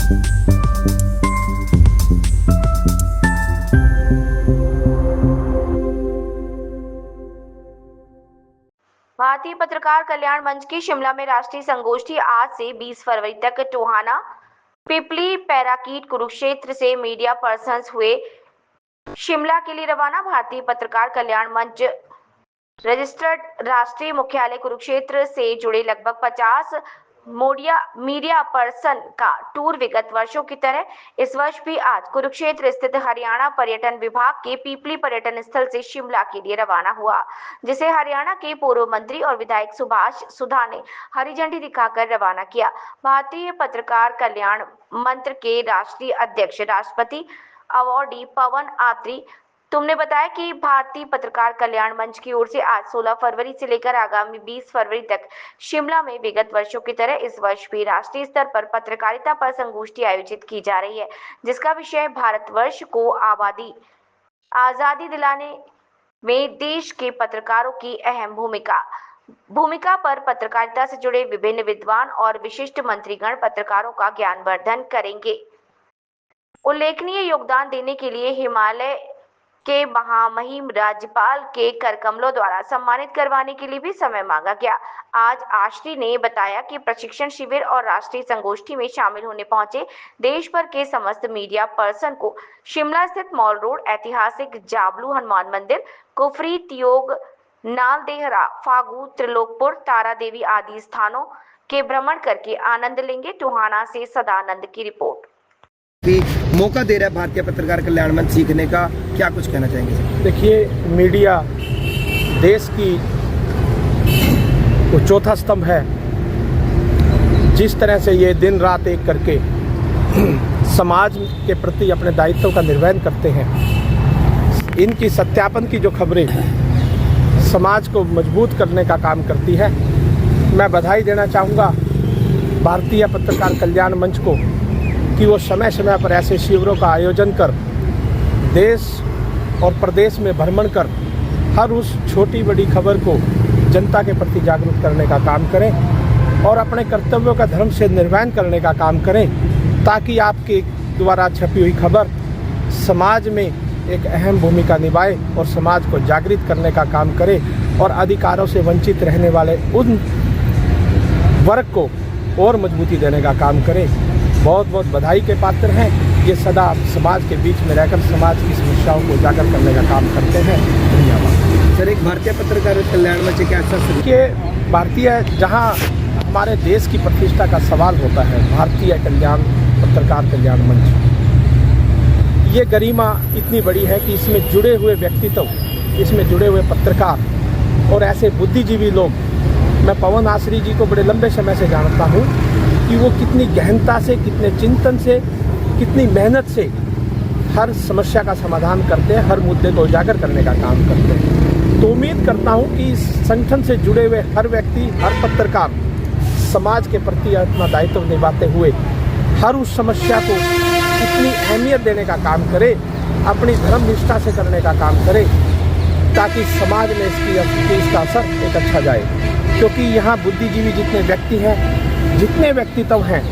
भारतीय पत्रकार कल्याण मंच की शिमला में राष्ट्रीय संगोष्ठी आज से 20 फरवरी तक टोहाना, पिपली, पैराकीट, कुरुक्षेत्र से मीडिया पर्सन्स हुए शिमला के लिए रवाना। भारतीय पत्रकार कल्याण मंच रजिस्टर्ड राष्ट्रीय मुख्यालय कुरुक्षेत्र से जुड़े लगभग 50 मीडिया पर्सन का टूर विगत वर्षों की तरह इस वर्ष भी आज कुरुक्षेत्र स्थित हरियाणा पर्यटन विभाग के पीपली पर्यटन स्थल से शिमला के लिए रवाना हुआ, जिसे हरियाणा के पूर्व मंत्री और विधायक सुभाष सुधा ने हरी झंडी दिखाकर रवाना किया। भारतीय पत्रकार कल्याण मंच के राष्ट्रीय अध्यक्ष राष्ट्रपति अवॉर्डी पवन आत्री तुमने बताया कि भारतीय पत्रकार कल्याण मंच की ओर से आज 16 फरवरी से लेकर आगामी 20 फरवरी तक शिमला में विगत वर्षों की तरह इस वर्ष भी राष्ट्रीय स्तर पर पत्रकारिता पर संगोष्ठी आयोजित की जा रही है, जिसका विषय भारतवर्ष को आजादी दिलाने में देश के पत्रकारों की अहम भूमिका पर पत्रकारिता से जुड़े विभिन्न विद्वान और विशिष्ट मंत्रीगण पत्रकारों का ज्ञानवर्धन करेंगे। उल्लेखनीय योगदान देने के लिए हिमालय के महामहिम राज्यपाल के करकमलों द्वारा सम्मानित करवाने के लिए भी समय मांगा गया। आज आश्री ने बताया कि प्रशिक्षण शिविर और राष्ट्रीय संगोष्ठी में शामिल होने पहुंचे देश भर के समस्त मीडिया पर्सन को शिमला स्थित मॉल रोड, ऐतिहासिक जाबलू हनुमान मंदिर, कुफरी, तियोग, नालदेहरा, फागू, त्रिलोकपुर, तारा देवी आदि स्थानों के भ्रमण करके आनंद लेंगे। टोहाना से सदानंद की रिपोर्ट। मौका दे रहा है भारतीय पत्रकार कल्याण मंच सीखने का, क्या कुछ कहना चाहेंगे? देखिए, मीडिया देश की वो चौथा स्तंभ है। जिस तरह से ये दिन रात एक करके समाज के प्रति अपने दायित्व का निर्वहन करते हैं, इनकी सत्यापन की जो खबरें समाज को मजबूत करने का काम करती है। मैं बधाई देना चाहूँगा भारतीय पत्रकार कल्याण मंच को कि वो समय समय पर ऐसे शिविरों का आयोजन कर देश और प्रदेश में भ्रमण कर हर उस छोटी बड़ी खबर को जनता के प्रति जागरूक करने का काम करें और अपने कर्तव्यों का धर्म से निर्वहन करने का काम करें, ताकि आपके द्वारा छपी हुई खबर समाज में एक अहम भूमिका निभाए और समाज को जागृत करने का काम करे और अधिकारों से वंचित रहने वाले उन वर्ग को और मजबूती देने का काम करे। बहुत बहुत बधाई के पात्र हैं। ये सदा समाज के बीच में रहकर समाज की समस्याओं को उजागर करने का काम करते हैं। धन्यवाद सर। एक भारतीय पत्रकार कल्याण मंच क्या के भारतीय, जहां हमारे देश की प्रतिष्ठा का सवाल होता है, भारतीय पत्रकार कल्याण मंच, ये गरिमा इतनी बड़ी है कि इसमें जुड़े हुए व्यक्तित्व, इसमें जुड़े हुए पत्रकार और ऐसे बुद्धिजीवी लोग, मैं पवन आश्री जी को बड़े लंबे समय से जानता हूँ कि वो कितनी गहनता से, कितने चिंतन से, कितनी मेहनत से हर समस्या का समाधान करते हैं, हर मुद्दे को उजागर करने का काम करते हैं। तो उम्मीद करता हूँ कि इस संगठन से जुड़े हुए हर व्यक्ति, हर पत्रकार समाज के प्रति अपना दायित्व निभाते हुए हर उस समस्या को इतनी अहमियत देने का काम करे, अपनी धर्म निष्ठा से करने का काम करे, ताकि समाज में इसका असर एक अच्छा जाए। क्योंकि यहाँ बुद्धिजीवी जितने व्यक्ति हैं, जितने व्यक्तित्व हैं,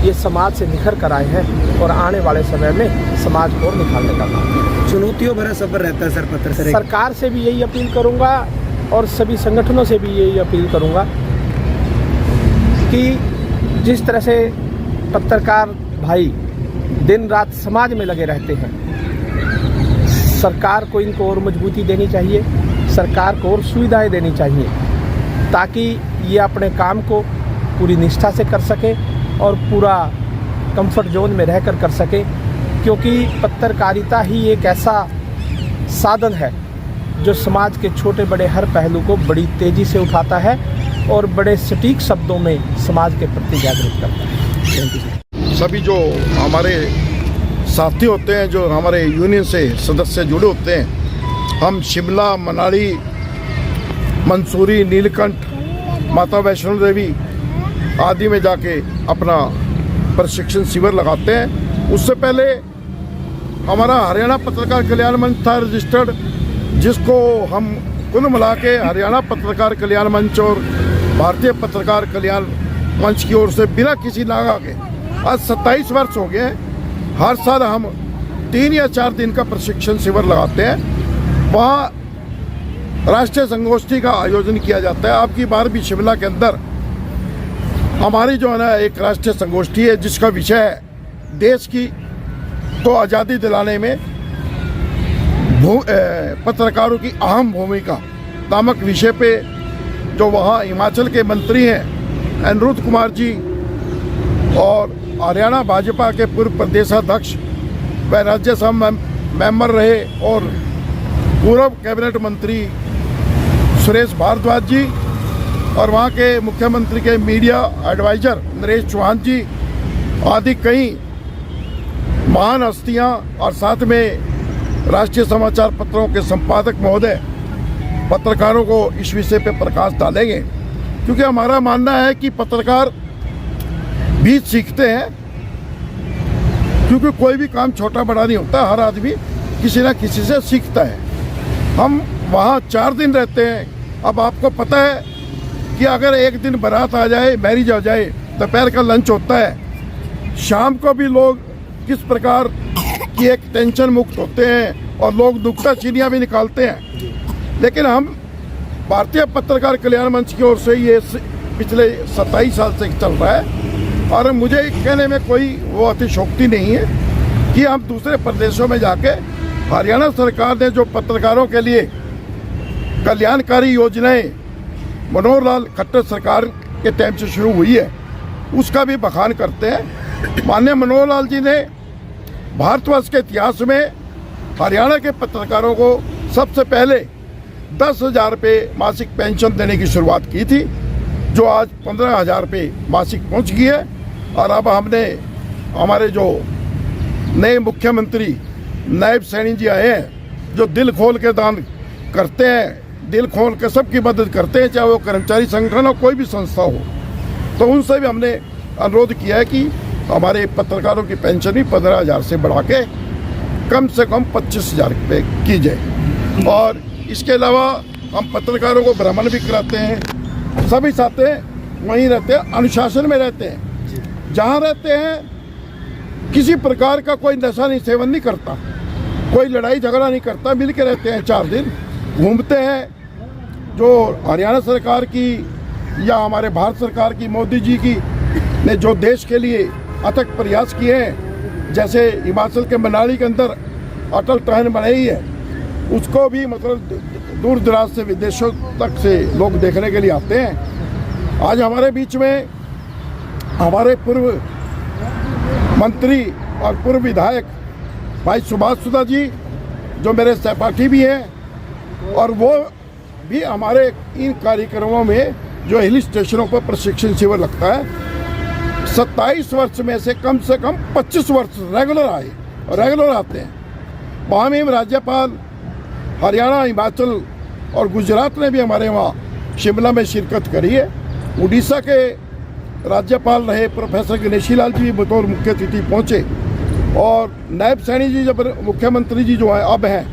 ये समाज से निखर कर आए हैं और आने वाले समय में समाज को निखारने का काम। चुनौतियों भरा सफर रहता है सर पत्रकार। सरकार से भी यही अपील करूंगा और सभी संगठनों से भी यही अपील करूंगा कि जिस तरह से पत्रकार भाई दिन रात समाज में लगे रहते हैं, सरकार को इनको और मजबूती देनी चाहिए, सरकार को और सुविधाएं देनी चाहिए, ताकि ये अपने काम को पूरी निष्ठा से कर सके और पूरा कंफर्ट जोन में रहकर कर सके। क्योंकि पत्रकारिता ही एक ऐसा साधन है जो समाज के छोटे बड़े हर पहलू को बड़ी तेज़ी से उठाता है और बड़े सटीक शब्दों में समाज के प्रति जागरूक करता है। सभी जो हमारे साथी होते हैं, जो हमारे यूनियन से सदस्य जुड़े होते हैं, हम शिमला, मनाली, मंसूरी, नीलकंठ, माता वैष्णो देवी आदि में जाके अपना प्रशिक्षण शिविर लगाते हैं। उससे पहले हमारा हरियाणा पत्रकार कल्याण मंच था रजिस्टर्ड, जिसको हम कुल मिला के हरियाणा पत्रकार कल्याण मंच और भारतीय पत्रकार कल्याण मंच की ओर से बिना किसी नागा के आज 27 वर्ष हो गए हैं। हर साल हम 3 या 4 दिन का प्रशिक्षण शिविर लगाते हैं। वहाँ राष्ट्रीय संगोष्ठी का आयोजन किया जाता है। आपकी बार भी शिमला के अंदर हमारी जो है ना एक राष्ट्रीय संगोष्ठी है, जिसका विषय है देश की को आज़ादी दिलाने में पत्रकारों की अहम भूमिका नामक विषय पे जो वहाँ हिमाचल के मंत्री हैं अनिरुद्ध कुमार जी और हरियाणा भाजपा के पूर्व प्रदेशाध्यक्ष व राज्यसभा मेंबर रहे और पूर्व कैबिनेट मंत्री सुरेश भारद्वाज जी और वहाँ के मुख्यमंत्री के मीडिया एडवाइजर नरेश चौहान जी आदि कई महान हस्तियाँ और साथ में राष्ट्रीय समाचार पत्रों के संपादक महोदय पत्रकारों को इस विषय पे प्रकाश डालेंगे, क्योंकि हमारा मानना है कि पत्रकार भी सीखते हैं, क्योंकि कोई भी काम छोटा बड़ा नहीं होता, हर आदमी किसी न किसी से सीखता है। हम वहाँ 4 दिन रहते हैं। अब आपको पता है कि अगर एक दिन बारात आ जाए, मैरिज आ जाए, दोपहर का लंच होता है, शाम को भी लोग किस प्रकार की एक टेंशन मुक्त होते हैं और लोग नुक्ताचीनियाँ भी निकालते हैं। लेकिन हम भारतीय पत्रकार कल्याण मंच की ओर से ये पिछले 27 साल से चल रहा है और मुझे कहने में कोई वो अतिशोक्ति नहीं है कि हम दूसरे प्रदेशों में जाके हरियाणा सरकार ने जो पत्रकारों के लिए कल्याणकारी योजनाएं मनोहर लाल खट्टर सरकार के टाइम से शुरू हुई है उसका भी बखान करते हैं। माननीय मनोहर लाल जी ने भारतवर्ष के इतिहास में हरियाणा के पत्रकारों को सबसे पहले 10,000 रुपये मासिक पेंशन देने की शुरुआत की थी, जो आज 15,000 रुपये मासिक पहुंच गई है। और अब हमने हमारे जो नए मुख्यमंत्री नायब सैनी जी आए हैं, जो दिल खोल के दान करते हैं, दिल खोल के सबकी मदद करते हैं, चाहे वो कर्मचारी संगठन हो कोई भी संस्था हो, तो उनसे भी हमने अनुरोध किया है कि हमारे पत्रकारों की पेंशन भी 15,000 से बढ़ा के कम से कम 25,000 रुपये की जाए। और इसके अलावा हम पत्रकारों को भ्रमण भी कराते हैं। सभी साथी वहीं रहते हैं, अनुशासन में रहते हैं, जहाँ रहते हैं किसी प्रकार का कोई नशा नहीं सेवन नहीं करता, कोई लड़ाई झगड़ा नहीं करता, मिल के रहते हैं। 4 दिन घूमते हैं। जो हरियाणा सरकार की या हमारे भारत सरकार की मोदी जी की ने जो देश के लिए अथक प्रयास किए हैं, जैसे हिमाचल के मनाली के अंदर अटल टनल बनाई है, उसको भी मतलब दूर दराज से विदेशों तक से लोग देखने के लिए आते हैं। आज हमारे बीच में हमारे पूर्व मंत्री और पूर्व विधायक भाई सुभाष सुधा जी, जो मेरे सहपाठी भी हैं, और वो भी हमारे इन कार्यक्रमों में जो हिल स्टेशनों पर प्रशिक्षण शिविर लगता है, 27 वर्ष में से कम 25 वर्ष रेगुलर आते हैं। वहाँ में राज्यपाल हरियाणा, हिमाचल और गुजरात ने भी हमारे वहाँ शिमला में शिरकत करी है। उड़ीसा के राज्यपाल रहे प्रोफेसर गणेशी लाल जी भी बतौर मुख्य अतिथि पहुँचे, और नायब सैनी जी जब मुख्यमंत्री जी जो है अब हैं,